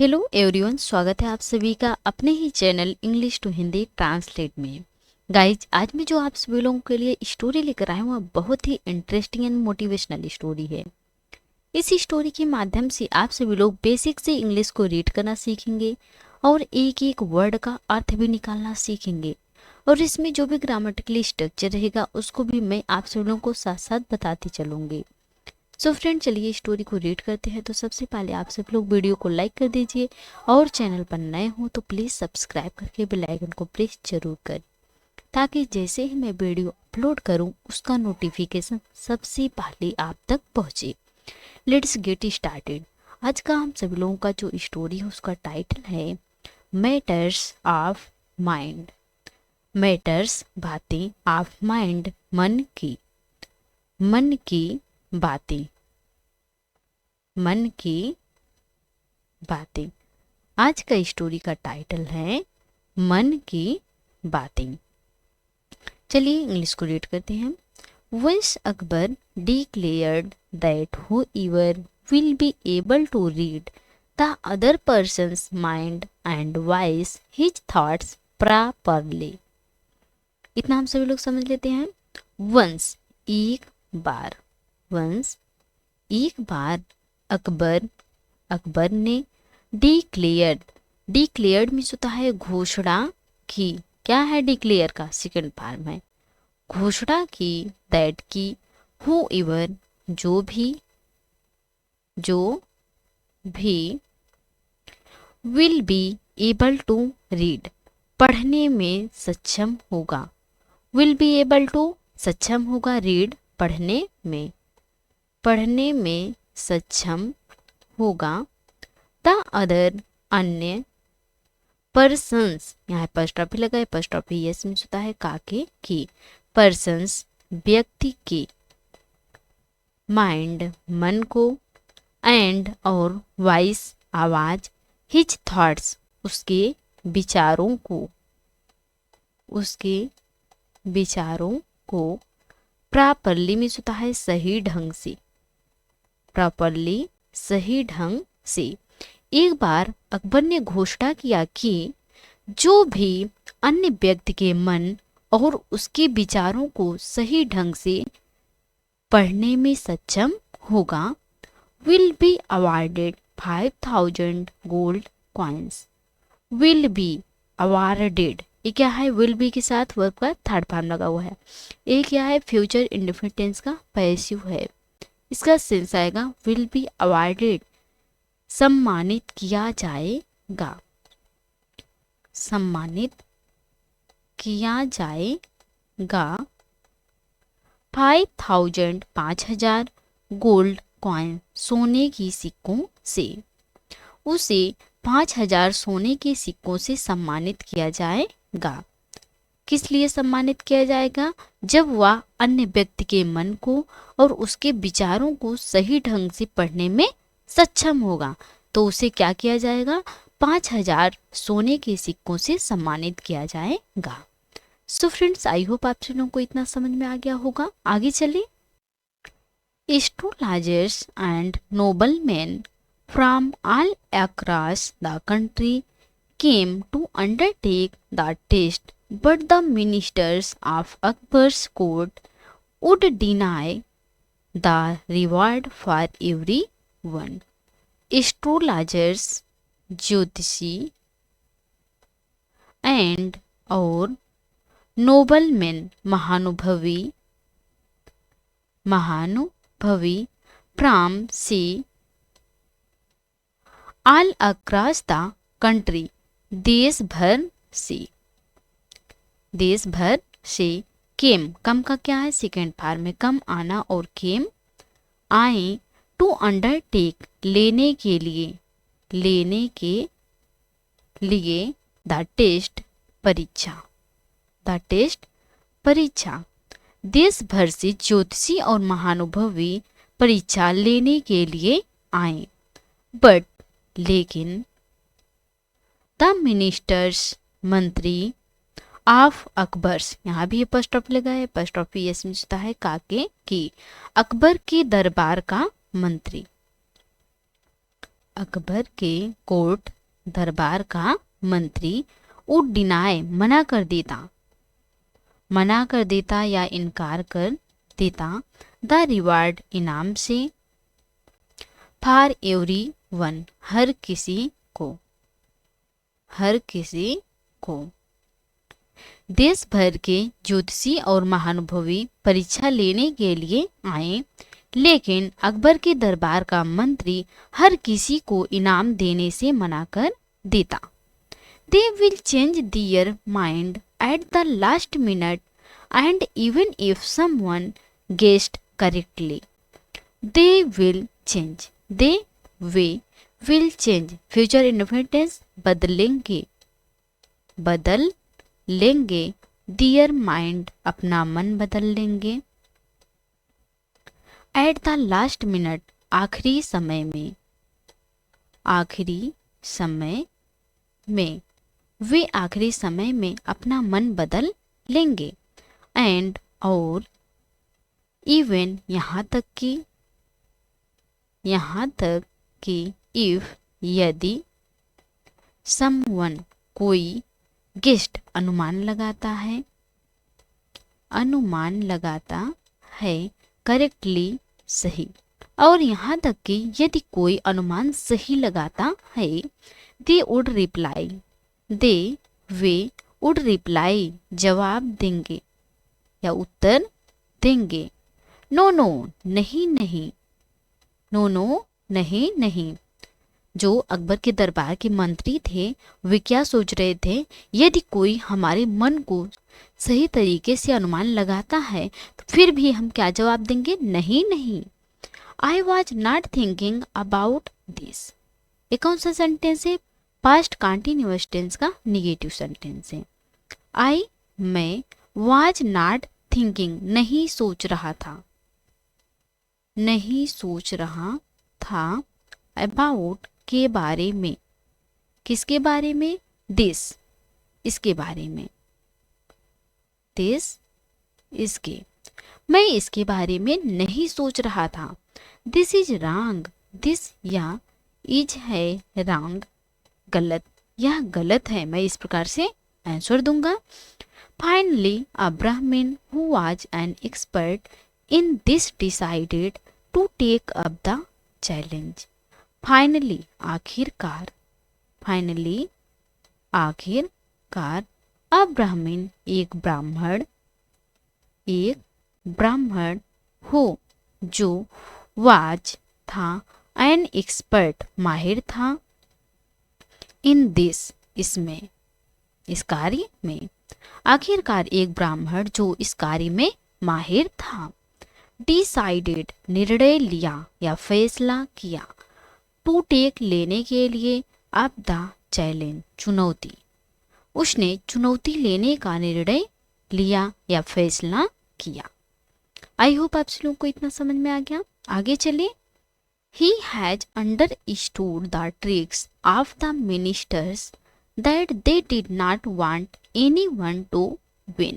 Hello everyone, स्वागत है आप सभी का अपने ही channel English to Hindi translate में। गाइज, आज मैं जो आप सभी लोगों के लिए स्टोरी लेकर आया हूँ वह बहुत ही इंटरेस्टिंग एंड मोटिवेशनल स्टोरी है। इस स्टोरी के माध्यम से आप सभी लोग बेसिक से इंग्लिश को रीड करना सीखेंगे और एक एक वर्ड का अर्थ भी निकालना सीखेंगे। और इसमें जो भी ग्रामेटिकली स्ट्रक्चर रहेगा उसको भी मैं आप सभी लोगों को साथ साथ बताती चलूंगी। सो फ्रेंड, चलिए स्टोरी को रीड करते हैं। तो सबसे पहले आप सब लोग वीडियो को लाइक कर दीजिए और चैनल पर नए हो तो प्लीज़ सब्सक्राइब करके बेल आइकन को प्रेस जरूर करें, ताकि जैसे ही मैं वीडियो अपलोड करूं उसका नोटिफिकेशन सबसे पहले आप तक पहुंचे। Let's get started. आज का हम सभी लोगों का जो स्टोरी है उसका टाइटल है मैटर्स ऑफ माइंड। मैटर्स, बातें, ऑफ माइंड, मन की बातें, मन की बातें। आज का स्टोरी का टाइटल है मन की बातें। चलिए इंग्लिश को रीड करते हैं। Once Akbar declared that whoever will be able to read the other person's mind and voice his thoughts properly। इतना हम सभी लोग समझ लेते हैं। वंस, एक बार, वंस एक बार, अकबर ने डिक्लेयर्ड, डिक्लेयर्ड मीन्स होता है घोषणा की। क्या है डिक्लेयर का सेकंड फॉर्म है घोषणा की, दैट की, हु एवर, जो भी will be able to read, पढ़ने में सक्षम होगा। विल बी एबल टू, सक्षम होगा, रीड, पढ़ने में सक्षम होगा। द अदर, अन्य, पर्सन्स, यहाँ एपॉस्ट्रोफी लगा है, एपॉस्ट्रोफी यस मीन्स होता है काके की, पर्सन्स, व्यक्ति के, माइंड, मन को, एंड और वॉइस, आवाज, हिज थॉट्स, उसके विचारों को, प्रॉपरली मीन्स होता है सही ढंग से, प्रॉपरली, सही ढंग से। एक बार अकबर ने घोषणा किया कि जो भी अन्य व्यक्ति के मन और उसके विचारों को सही ढंग से पढ़ने में सक्षम होगा, will be awarded 5000 gold coins. Will be awarded, ये क्या है? विल बी के साथ वर्ब का थर्ड फॉर्म लगा हुआ है। ये क्या है? फ्यूचर इंडेफिनिट टेंस का पैसिव है। इसका सेंस आएगा विल बी अवार्डेड, सम्मानित किया जाएगा, सम्मानित किया जाएगा। 5000, 5000, गोल्ड कॉइन, सोने की सिक्कों से, उसे 5000 सोने के सिक्कों से सम्मानित किया जाएगा। किस लिए सम्मानित किया जाएगा? जब वह अन्य व्यक्ति के मन को और उसके विचारों को सही ढंग से पढ़ने में सक्षम होगा तो उसे क्या किया जाएगा? 5000 सोने के सिक्कों से सम्मानित किया जाएगा। सो फ्रेंड्स, आई होप आप सभी लोगों को इतना समझ में आ गया होगा। आगे चलिए। Astrologers and noblemen from all across the country came to undertake the test, but the ministers of Akbar's court would deny the reward for everyone. Astrologers, ज्योतिषी, एंड और नोबलमैन, महानुभवी, फ्रॉम से, ऑल अक्रॉस द कंट्री, देश भर से, केम, कम का क्या है? Second form में कम, आना, और केम, आए, टू अंडरटेक, लेने के लिए, द टेस्ट, परीक्षा, देश भर से ज्योतिषी और महानुभवी परीक्षा लेने के लिए आए। बट, लेकिन, द मिनिस्टर्स, मंत्री, ऑफ अकबर्स, यहाँ भी एपॉस्ट्रोफी लगा है, एपॉस्ट्रोफी यस मीन्स होता है काके की, अकबर के दरबार का मंत्री, अकबर के कोर्ट दरबार का मंत्री वुड डिनाई मना कर देता या इनकार कर देता द रिवार्ड इनाम से फॉर एवरी वन हर किसी को। देश भर के ज्योतिषी और महानुभवी परीक्षा लेने के लिए आए, लेकिन अकबर के दरबार का मंत्री हर किसी को इनाम देने से मना कर देता। They will change their mind at the last minute, and even if someone guessed correctly, they will change. They will change. Future indefinite बदल लेंगे। Their mind अपना मन बदल लेंगे। At the last minute आखिरी समय में वे आखिरी समय में अपना मन बदल लेंगे। एंड और इवन यहाँ तक कि इफ यदि समवन कोई गेस्ट अनुमान लगाता है करेक्टली सही, और यहाँ तक कि यदि कोई अनुमान सही लगाता है वे वुड रिप्लाई जवाब देंगे या उत्तर देंगे। नो नहीं। जो अकबर के दरबार के मंत्री थे वे क्या सोच रहे थे, यदि कोई हमारे मन को सही तरीके से अनुमान लगाता है तो फिर भी हम क्या जवाब देंगे, नहीं। I was not thinking about this. ये कौन सा सेंटेंस है, पास्ट कंटिन्यूअस टेंस का निगेटिव सेंटेंस है। मैं वाज नॉट थिंकिंग नहीं सोच रहा था अबाउट के बारे में, किसके बारे में, दिस इसके बारे में, मैं इसके बारे में नहीं सोच रहा था। दिस इज रॉन्ग, दिस या इज है रॉन्ग गलत, यह गलत है, मैं इस प्रकार से आंसर दूंगा। Finally a Brahmin who was an expert in this decided to take up the challenge. Finally आखिरकार अ ब्राह्मण एक ब्राह्मण हो जो वाज था एन एक्सपर्ट माहिर था इन दिस इसमें, इस कार्य में। आखिरकार एक ब्राह्मण जो इस कार्य में माहिर था। डिसाइडेड निर्णय लिया या फैसला किया। टू टेक लेने के लिए, अप द चैलेंज चुनौती, उसने चुनौती लेने का निर्णय लिया या फैसला किया। आई होप आप लोगों को इतना समझ में आ गया। आगे चलिए। He has understood the tricks of the ministers that they did not want anyone to win.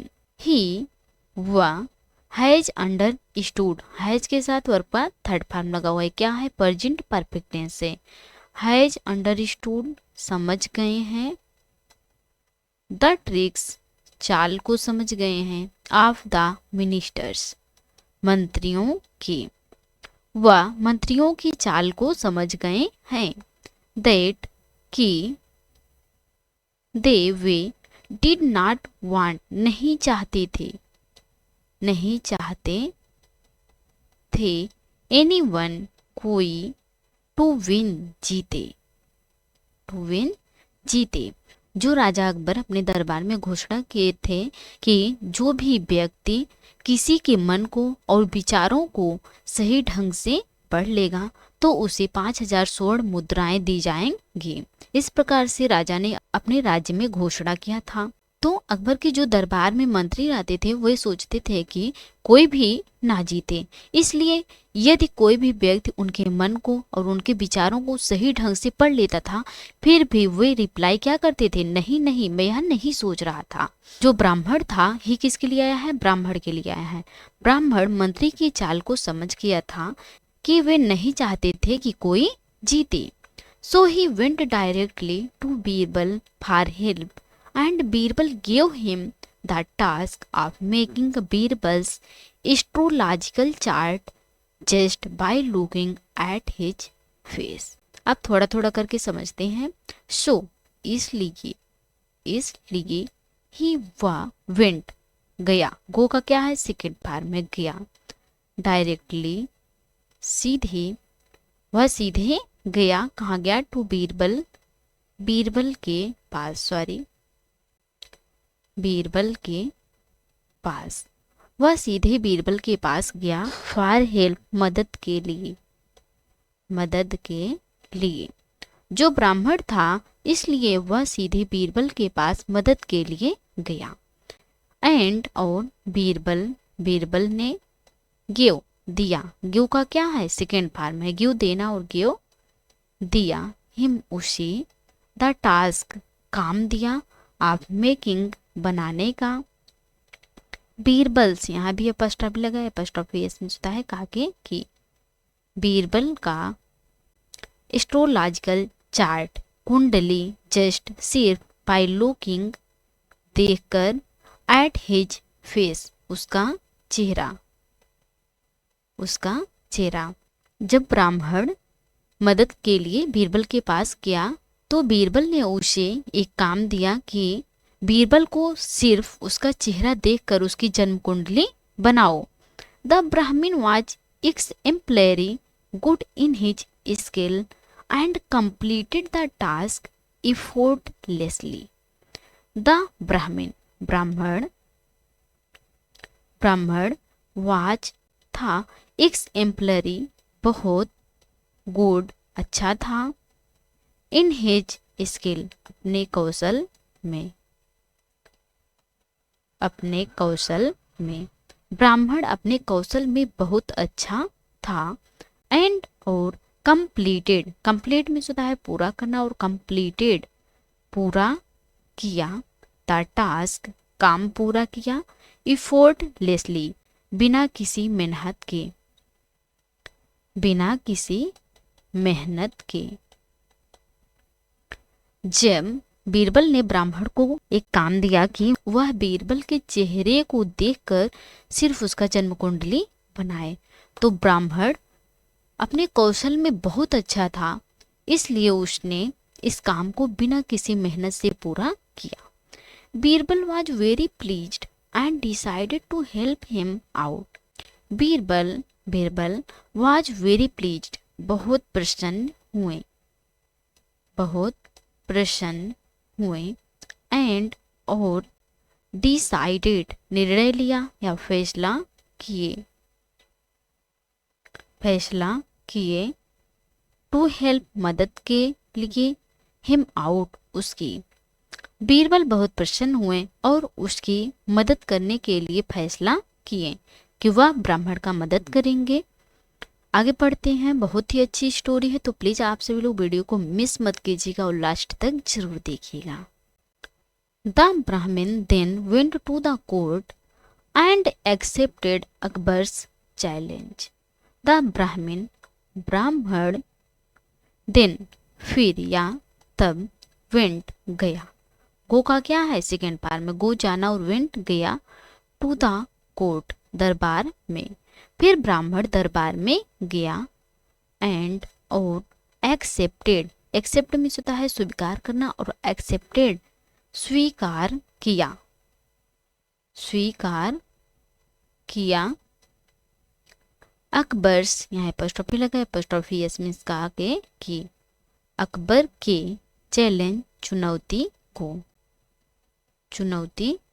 वह हैज अंडरस्टूड, हैज के साथ वर्ब का थर्ड फॉर्म लगा हुआ है, क्या है, प्रेजेंट परफेक्ट टेंस से। हैज अंडरस्टूड समझ गए हैं, द ट्रिक्स चाल को समझ गए हैं, ऑफ द मिनिस्टर्स मंत्रियों की, वह मंत्रियों की चाल को समझ गए हैं। दैट कि वे डिड नॉट वांट नहीं चाहते थे एनीवन कोई टू विन जीते। जो राजा अकबर अपने दरबार में घोषणा किए थे कि जो भी व्यक्ति किसी के मन को और विचारों को सही ढंग से पढ़ लेगा तो उसे 5000 स्वर्ण मुद्राएं दी जाएंगी। इस प्रकार से राजा ने अपने राज्य में घोषणा किया था। तो अकबर के जो दरबार में मंत्री रहते थे वे सोचते थे कि कोई भी ना जीते, इसलिए यदि कोई भी व्यक्ति उनके मन को और उनके विचारों को सही ढंग से पढ़ लेता था फिर भी वे रिप्लाई क्या करते थे, नहीं मैं यह नहीं सोच रहा था। जो ब्राह्मण था ही किसके लिए आया है, ब्राह्मण के लिए आया है। ब्राह्मण मंत्री की चाल को समझ गया था कि वे नहीं चाहते थे कि कोई जीते। So he went directly to Birbal for help, and Birbal gave him the task of making Birbal's astrological chart just by looking at his face. अब थोड़ा थोड़ा करके समझते हैं. So इसलिए ही वह वेंट गया. गो का क्या है? सेकेंड फॉर्म में गया. डायरेक्टली सीधे गया. कहाँ गया? टू बीरबल के पास. वह सीधे बीरबल के पास गया. फॉर हेल्प, मदद के लिए. जो ब्राह्मण था इसलिए वह सीधे बीरबल के पास मदद के लिए गया. एंड और बीरबल ने गिव दिया. गिव का क्या है? सेकेंड फॉर्म है. गिव देना और गिव दिया. हिम उसे द टास्क काम दिया. ऑफ मेकिंग बनाने का. बीरबल्स, यहाँ भी अपस्ट्रॉफी लगा है. अपस्ट्रॉफी इसमें होता है काके की. बीरबल का एस्ट्रोलॉजिकल चार्ट, कुंडली, जस्ट सिर्फ बाय लुकिंग, देखकर, एट हिज फेस, उसका चेहरा. जब ब्राह्मण मदद के लिए बीरबल के पास गया तो बीरबल ने उसे एक काम दिया कि बीरबल को सिर्फ उसका चेहरा देखकर उसकी जन्म कुंडली बनाओ. द ब्राह्मण was exemplary good in his skill and completed the task effortlessly. The ब्राह्मण वाज था, exemplary बहुत, गुड अच्छा था, इन हिज स्किल अपने कौशल में. ब्राह्मण अपने कौशल में बहुत अच्छा था. एंड और कंप्लीट में होता है पूरा करना, और कंप्लीटेड पूरा किया. द टास्क काम पूरा किया. इफोर्टलेसली बिना किसी मेहनत के. जब बीरबल ने ब्राह्मण को एक काम दिया कि वह बीरबल के चेहरे को देखकर सिर्फ उसका जन्म कुंडली बनाए, तो ब्राह्मण अपने कौशल में बहुत अच्छा था, इसलिए उसने इस काम को बिना किसी मेहनत से पूरा किया. Birbal was very pleased and decided to help him out. Birbal was very pleased बहुत प्रसन्न हुए. एंड और डिसाइडेड निर्णय लिया या फैसला किए. टू हेल्प मदद के लिए. हिम आउट उसकी. बीरबल बहुत प्रसन्न हुए और उसकी मदद करने के लिए फैसला किए कि वह ब्राह्मण का मदद करेंगे. आगे पढ़ते हैं. बहुत ही अच्छी स्टोरी है, तो प्लीज आप सभी लोग वीडियो को मिस मत कीजिएगा और लास्ट तक जरूर देखिएगा. The Brahmin then went to the court and accepted Akbar's challenge. The Brahmin then फिर या तब, वेंट गया. गो का क्या है? सेकेंड पार्ट में. गो जाना और वेंट गया. टू द कोर्ट दरबार में. फिर ब्राह्मण दरबार में गया. एंड और एक्सेप्टेड. एक्सेप्ट में होता है स्वीकार करना, और एक्सेप्टेड स्वीकार किया. अकबर्स, यहाँ एपोस्ट्रोफी लगा. एपोस्ट्रोफी एस मींस का के की. अकबर के चैलेंज चुनौती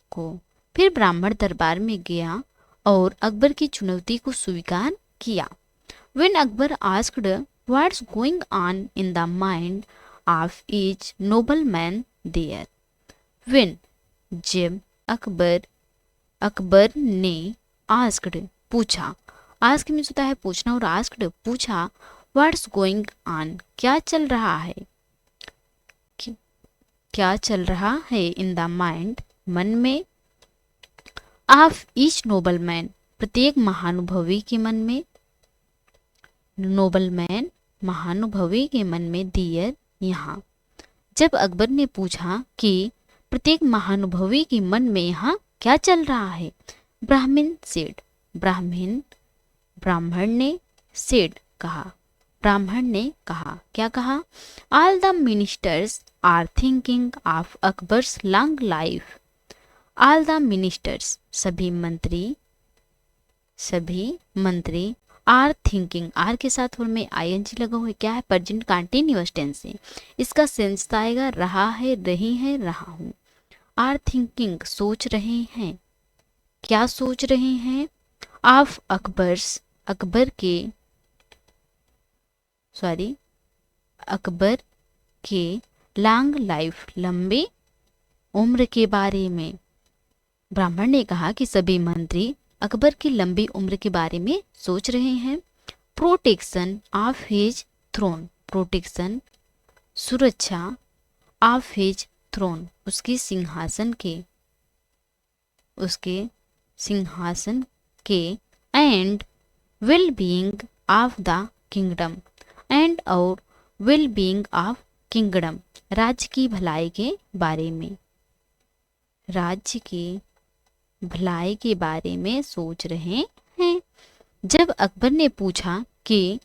को. फिर ब्राह्मण दरबार में गया और अकबर की चुनौती को स्वीकार किया. When Akbar asked what's going on in the mind of each nobleman there. When जब अकबर ने asked पूछा. ask में होता है पूछना, और asked पूछा. What's going on क्या चल रहा है in the mind मन में. ऑफ ईच नोबलमैन प्रत्येक महानुभवी के मन में. देयर यहाँ। जब अकबर ने पूछा कि प्रत्येक महानुभवी के मन में यहाँ क्या चल रहा है, ब्राह्मण ने सेड कहा, क्या कहा? All the ministers are thinking of Akbar's long life. All the ministers, सभी मंत्री आर थिंकिंग, आर के साथ फॉर्म में आईएनजी लगा हुआ है, क्या है? प्रेजेंट कंटिन्यूअस टेंस है। इसका सेंस आएगा रहा है, रही है, रहा हूं। आर थिंकिंग, सोच रहे हैं। क्या सोच रहे हैं? ऑफ अकबर्स, अकबर के लॉन्ग लाइफ, लंबे उम्र के बारे में। ब्राह्मण ने कहा कि सभी मंत्री अकबर की लंबी उम्र के बारे में सोच रहे हैं। Protection of his throne, protection, सुरक्षा, ऑफ हिज थ्रोन, उसके सिंहासन के and well being of the kingdom, and और वेल बीइंग ऑफ किंगडम, राज्य की भलाई के बारे में, राज्य की भलाई के बारे में सोच रहे हैं। जब अकबर ने पूछा कि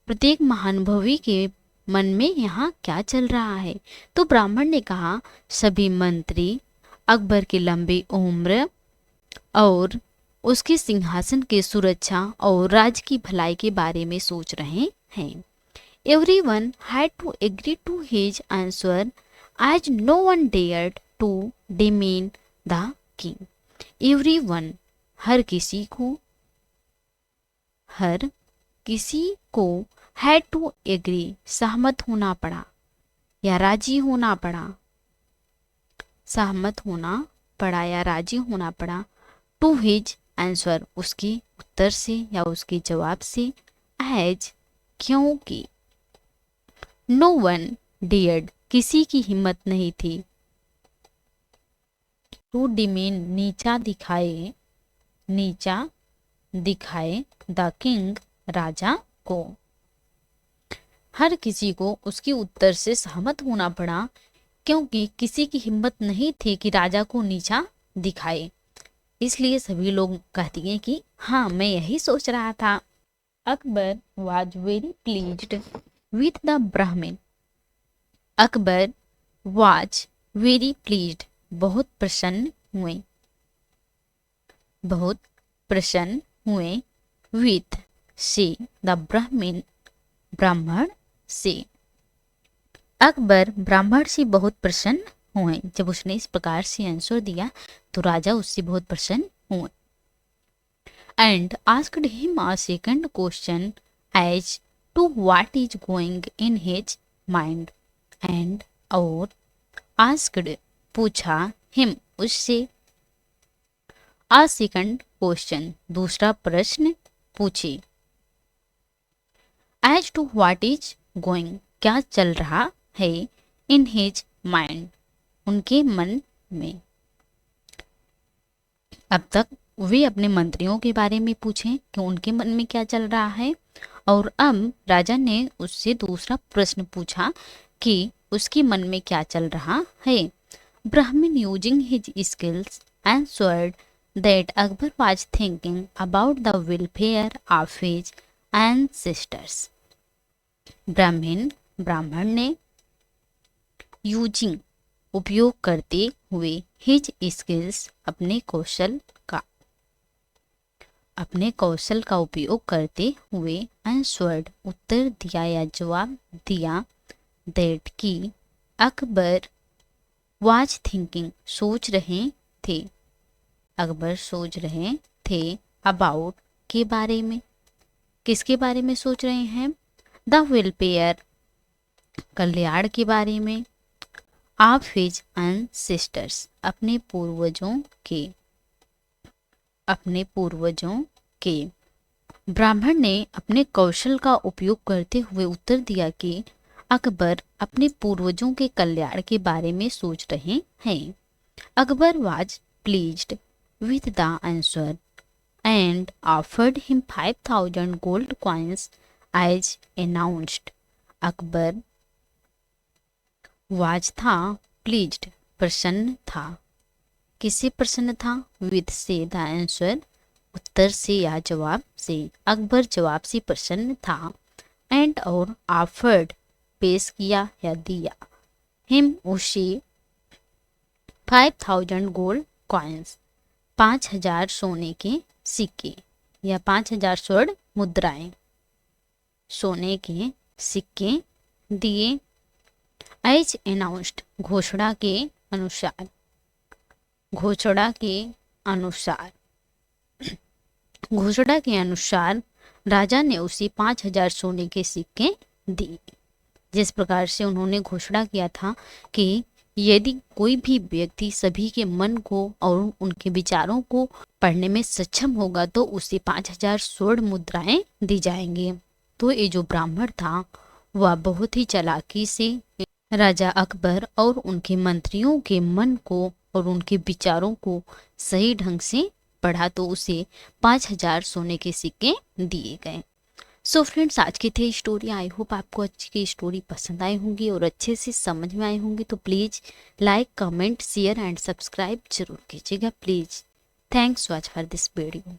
प्रत्येक महानुभवी के मन में यहाँ क्या चल रहा है, तो ब्राह्मण ने कहा सभी मंत्री अकबर की लंबी उम्र और उसके सिंहासन की सुरक्षा और राज्य की भलाई के बारे में सोच रहे हैं। Everyone had to agree to his answer as no one dared to demean the king. Everyone, हर किसी को had to agree, सहमत होना पड़ा या राजी होना पड़ा, to his answer, उसके उत्तर से या उसके जवाब से, as, क्योंकि, नो वन डेयर्ड, किसी की हिम्मत नहीं थी, टू डिमीन, नीचा दिखाए द किंग, राजा को। हर किसी को उसके उत्तर से सहमत होना पड़ा क्योंकि किसी की हिम्मत नहीं थी कि राजा को नीचा दिखाए। इसलिए सभी लोग कहती हैं कि हाँ, मैं यही सोच रहा था। Akbar was very pleased with the Brahmin. Akbar was very pleased, बहुत प्रसन्न हुए with, से, the Brahmin, ब्राह्मण से। अकबर ब्राह्मण से बहुत प्रसन्न हुए। जब उसने इस प्रकार से आंसर दिया तो राजा उससे बहुत प्रसन्न हुए। And asked him a second question as to what is going in his mind, and और asked, पूछा, him, उससे, a second question, दूसरा प्रश्न पूछे, as to what is going, क्या चल रहा है, in his mind, उनके मन में। अब तक वे अपने मंत्रियों के बारे में पूछें कि उनके मन में क्या चल रहा है, और अब राजा ने उससे दूसरा प्रश्न पूछा कि उसके मन में क्या चल रहा है। ब्राह्मण using his skills answered that Akbar was thinking about the welfare of his ancestors. ब्राह्मण ने यूजिंग, उपयोग करते हुए, हिज स्किल्स, अपने कौशल का उपयोग करते हुए, answered, उत्तर दिया या जवाब दिया, that की अकबर was thinking, सोच रहे थे, अकबर सोच रहे थे, about, के बारे में, किसके बारे में सोच रहे हैं, द वेलफेयर, कल्याण के बारे में, ऑफ हिज एंसेस्टर्स, अपने पूर्वजों के। ब्राह्मण ने अपने कौशल का उपयोग करते हुए उत्तर दिया कि अकबर अपने पूर्वजों के कल्याण के बारे में सोच रहे हैं। Akbar was pleased with the answer and offered him 5000 gold coins as announced. Akbar was था, प्लीज्ड प्रसन्न था। किससे प्रसन्न था? विद से द आंसर, उत्तर से या जवाब से। अकबर जवाब से प्रसन्न था। एंड और ऑफर्ड पेश किया या दिया। हिम उसे 5000 गोल्ड कॉइन्स 5000 सोने के सिक्के या 5000 स्वर्ण मुद्राएं सोने के सिक्के दिए। एज अनाउंस्ड घोषणा के अनुसार, घोषणा के अनुसार, घोषणा के अनुसार राजा ने उसे 5000 सोने के सिक्के दिए। जिस प्रकार से उन्होंने घोषणा किया था कि यदि कोई भी व्यक्ति सभी के मन को और उनके विचारों को पढ़ने में सक्षम होगा तो उसे 5000 स्वर्ण मुद्राएं दी जाएंगे। तो ये जो ब्राह्मण था वह बहुत ही चालाकी से राजा अकबर और उनके मंत्रियों के मन को और उनके विचारों को सही ढंग से पढ़ा तो उसे 5000 सोने के सिक्के दिए गए। सो फ्रेंड्स, आज की थी स्टोरी। आई होप आपको आज की स्टोरी पसंद आई होंगी और अच्छे से समझ में आई होंगी। तो please like, comment, share and subscribe जरूर कीजिएगा please. Thanks watch for this video.